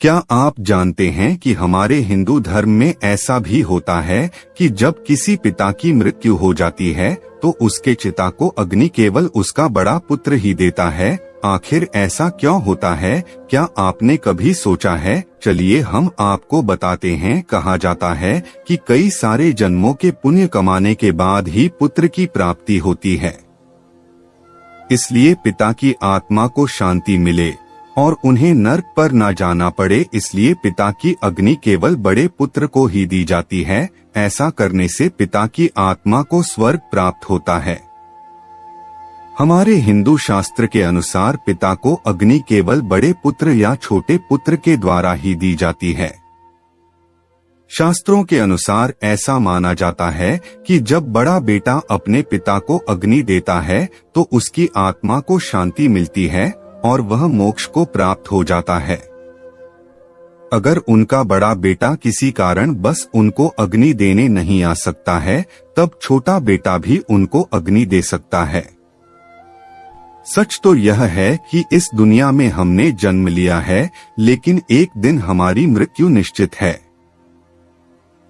क्या आप जानते हैं कि हमारे हिंदू धर्म में ऐसा भी होता है कि जब किसी पिता की मृत्यु हो जाती है तो उसके चिता को अग्नि केवल उसका बड़ा पुत्र ही देता है। आखिर ऐसा क्यों होता है? क्या आपने कभी सोचा है? चलिए हम आपको बताते हैं। कहा जाता है कि कई सारे जन्मों के पुण्य कमाने के बाद ही पुत्र की प्राप्ति होती है। इसलिए पिता की आत्मा को शांति मिले और उन्हें नरक पर न जाना पड़े, इसलिए पिता की अग्नि केवल बड़े पुत्र को ही दी जाती है। ऐसा करने से पिता की आत्मा को स्वर्ग प्राप्त होता है। हमारे हिंदू शास्त्र के अनुसार पिता को अग्नि केवल बड़े पुत्र या छोटे पुत्र के द्वारा ही दी जाती है। शास्त्रों के अनुसार ऐसा माना जाता है कि जब बड़ा बेटा अपने पिता को अग्नि देता है तो उसकी आत्मा को शांति मिलती है और वह मोक्ष को प्राप्त हो जाता है। अगर उनका बड़ा बेटा किसी कारण बस उनको अग्नि देने नहीं आ सकता है, तब छोटा बेटा भी उनको अग्नि दे सकता है। सच तो यह है कि इस दुनिया में हमने जन्म लिया है, लेकिन एक दिन हमारी मृत्यु निश्चित है।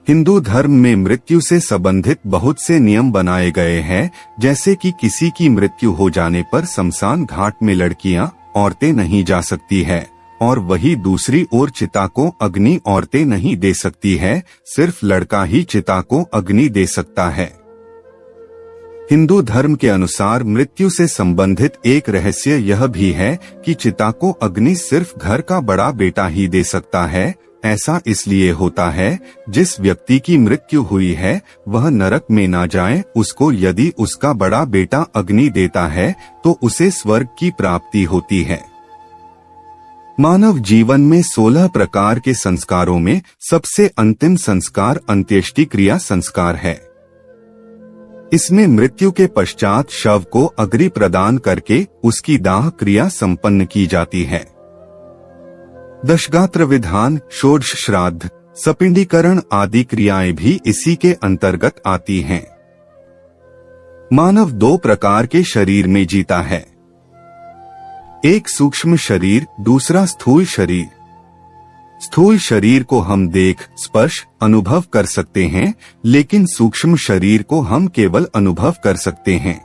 हिंदू धर्म में मृत्यु से संबंधित बहुत से नियम बनाए गए हैं, जैसे कि किसी की मृत्यु हो जाने पर शमशान घाट में लड़कियां, औरतें नहीं जा सकती है, और वही दूसरी ओर चिता को अग्नि औरतें नहीं दे सकती है, सिर्फ लड़का ही चिता को अग्नि दे सकता है। हिंदू धर्म के अनुसार मृत्यु से संबंधित एक रहस्य यह भी है कि चिता को अग्नि सिर्फ घर का बड़ा बेटा ही दे सकता है। ऐसा इसलिए होता है, जिस व्यक्ति की मृत्यु हुई है वह नरक में ना जाए, उसको यदि उसका बड़ा बेटा अग्नि देता है तो उसे स्वर्ग की प्राप्ति होती है। मानव जीवन में 16 प्रकार के संस्कारों में सबसे अंतिम संस्कार अंत्येष्टि क्रिया संस्कार है। इसमें मृत्यु के पश्चात शव को अग्नि प्रदान करके उसकी दाह क्रिया संपन्न की जाती है। दशगात्र विधान, षोडश श्राद्ध, सपिंडीकरण आदि क्रियाएं भी इसी के अंतर्गत आती हैं। मानव 2 प्रकार के शरीर में जीता है, एक सूक्ष्म शरीर, दूसरा स्थूल शरीर। स्थूल शरीर को हम देख, स्पर्श, अनुभव कर सकते हैं, लेकिन सूक्ष्म शरीर को हम केवल अनुभव कर सकते हैं।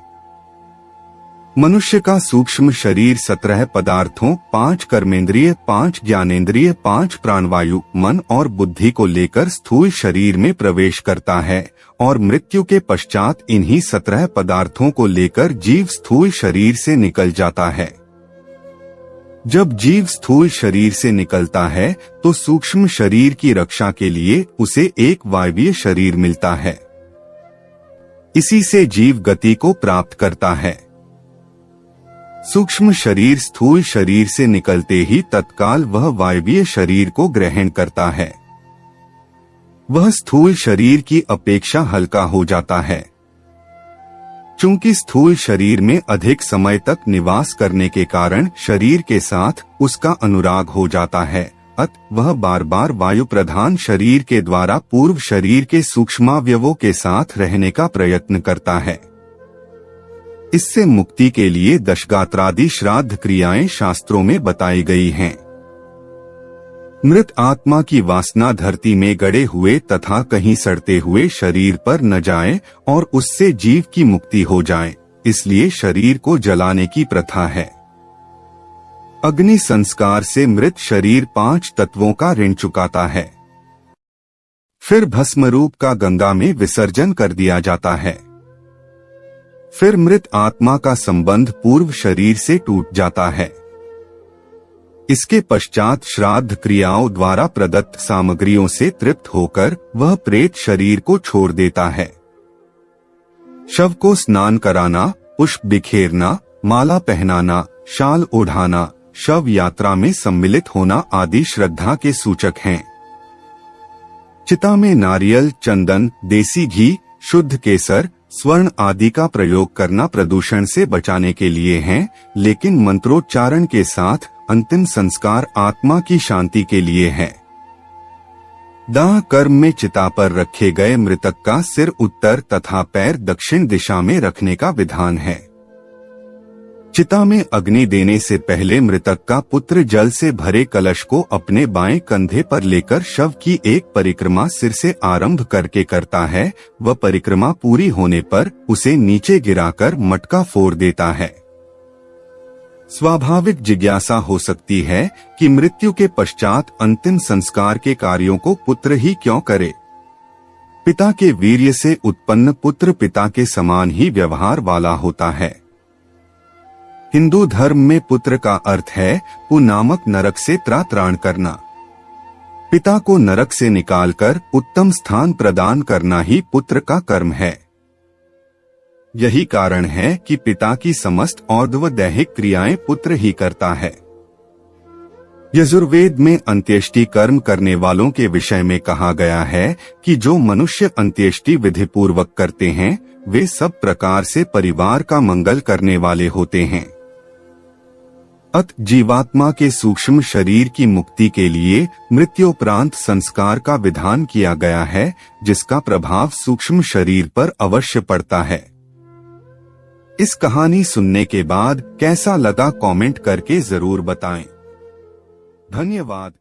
मनुष्य का सूक्ष्म शरीर 17 पदार्थों, 5 कर्मेंद्रिय, 5 ज्ञानेंद्रिय, 5 प्राणवायु, मन और बुद्धि को लेकर स्थूल शरीर में प्रवेश करता है, और मृत्यु के पश्चात इन्हीं 17 पदार्थों को लेकर जीव स्थूल शरीर से निकल जाता है। जब जीव स्थूल शरीर से निकलता है तो सूक्ष्म शरीर की रक्षा के लिए उसे एक वायवीय शरीर मिलता है। इसी से जीव गति को प्राप्त करता है। सूक्ष्म शरीर स्थूल शरीर से निकलते ही तत्काल वह वायवीय शरीर को ग्रहण करता है। वह स्थूल शरीर की अपेक्षा हल्का हो जाता है। चूंकि स्थूल शरीर में अधिक समय तक निवास करने के कारण शरीर के साथ उसका अनुराग हो जाता है, अतः वह बार बार वायु प्रधान शरीर के द्वारा पूर्व शरीर के सूक्ष्मावयवों के साथ रहने का प्रयत्न करता है। इससे मुक्ति के लिए दशगात्रादि श्राद्ध क्रियाएं शास्त्रों में बताई गई हैं। मृत आत्मा की वासना धरती में गड़े हुए तथा कहीं सड़ते हुए शरीर पर न जाए और उससे जीव की मुक्ति हो जाए, इसलिए शरीर को जलाने की प्रथा है। अग्नि संस्कार से मृत शरीर 5 तत्वों का ऋण चुकाता है। फिर भस्म रूप का गंगा में विसर्जन कर दिया जाता है। फिर मृत आत्मा का संबंध पूर्व शरीर से टूट जाता है। इसके पश्चात श्राद्ध क्रियाओं द्वारा प्रदत्त सामग्रियों से तृप्त होकर वह प्रेत शरीर को छोड़ देता है। शव को स्नान कराना, पुष्प बिखेरना, माला पहनाना, शाल ओढ़ाना, शव यात्रा में सम्मिलित होना आदि श्रद्धा के सूचक हैं। चिता में नारियल, चंदन, देसी घी, शुद्ध केसर, स्वर्ण आदि का प्रयोग करना प्रदूषण से बचाने के लिए है, लेकिन मंत्रोच्चारण के साथ अंतिम संस्कार आत्मा की शांति के लिए है। दाह कर्म में चिता पर रखे गए मृतक का सिर उत्तर तथा पैर दक्षिण दिशा में रखने का विधान है। चिता में अग्नि देने से पहले मृतक का पुत्र जल से भरे कलश को अपने बाएं कंधे पर लेकर शव की एक परिक्रमा सिर से आरंभ करके करता है। वह परिक्रमा पूरी होने पर उसे नीचे गिराकर मटका फोड़ देता है। स्वाभाविक जिज्ञासा हो सकती है कि मृत्यु के पश्चात अंतिम संस्कार के कार्यों को पुत्र ही क्यों करे। पिता के वीर्य से उत्पन्न पुत्र पिता के समान ही व्यवहार वाला होता है। हिंदू धर्म में पुत्र का अर्थ है पु नामक नरक से त्राण करना। पिता को नरक से निकालकर उत्तम स्थान प्रदान करना ही पुत्र का कर्म है। यही कारण है कि पिता की समस्त और्ध्व दैहिक क्रियाएं पुत्र ही करता है। यजुर्वेद में अंत्येष्टि कर्म करने वालों के विषय में कहा गया है कि जो मनुष्य अंत्येष्टि विधि पूर्वक करते हैं वे सब प्रकार से परिवार का मंगल करने वाले होते हैं। अत जीवात्मा के सूक्ष्म शरीर की मुक्ति के लिए मृत्योपरांत संस्कार का विधान किया गया है, जिसका प्रभाव सूक्ष्म शरीर पर अवश्य पड़ता है। इस कहानी सुनने के बाद कैसा लगा कमेंट करके जरूर बताएं। धन्यवाद।